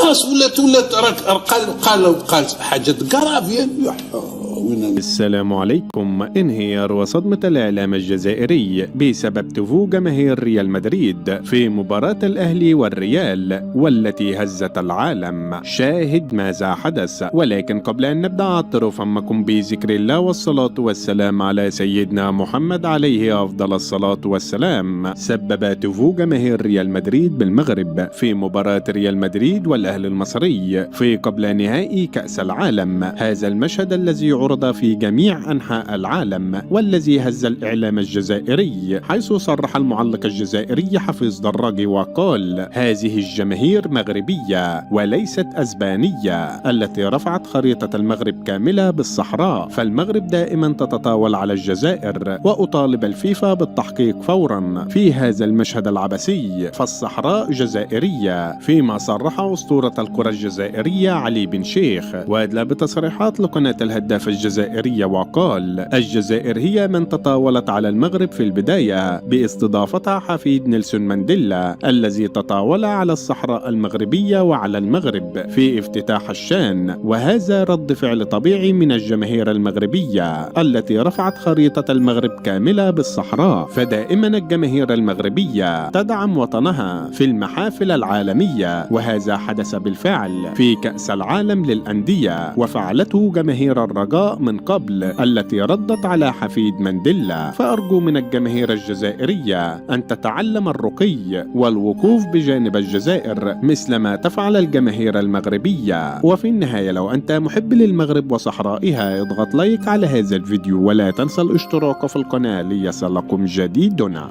خلاص ولات قال حاجة قرافية. السلام عليكم. انهيار وصدمة الإعلام الجزائري بسبب تفو جماهير ريال مدريد في مباراة الأهلي والريال والتي هزت العالم. شاهد ماذا حدث. ولكن قبل أن نبدأ عطروا فمكم بذكر الله والصلاة والسلام على سيدنا محمد عليه أفضل الصلاة والسلام. سبب تفو جماهير ريال مدريد بالمغرب في مباراة ريال مدريد والأهلي المصري في قبل نهائي كأس العالم. هذا المشهد الذي عرض في جميع أنحاء العالم والذي هز الإعلام الجزائري، حيث صرح المعلق الجزائري حفيظ دراجي وقال: هذه الجماهير مغربية وليست أسبانية التي رفعت خريطة المغرب كاملة بالصحراء، فالمغرب دائما تتطاول على الجزائر، وأطالب الفيفا بالتحقيق فورا في هذا المشهد العبثي، فالصحراء جزائرية. فيما صرح أسطورة الكرة الجزائرية علي بن شيخ وأدلى بتصريحات لقناة الهداف الجزائرية وقال: الجزائر هي من تطاولت على المغرب في البداية باستضافتها حفيد نيلسون مانديلا الذي تطاول على الصحراء المغربية وعلى المغرب في افتتاح الشان، وهذا رد فعل طبيعي من الجماهير المغربية التي رفعت خريطة المغرب كاملة بالصحراء، فدائما الجماهير المغربية تدعم وطنها في المحافل العالمية، وهذا حدث بالفعل في كأس العالم للأندية، وفعلته جماهير الرجاء من قبل التي ردت على حفيد مانديلا. فأرجو من الجماهير الجزائرية أن تتعلم الرقي والوقوف بجانب الجزائر مثل ما تفعل الجماهير المغربية. وفي النهاية لو أنت محب للمغرب وصحرائها اضغط لايك على هذا الفيديو ولا تنسى الاشتراك في القناة ليصلكم جديدنا.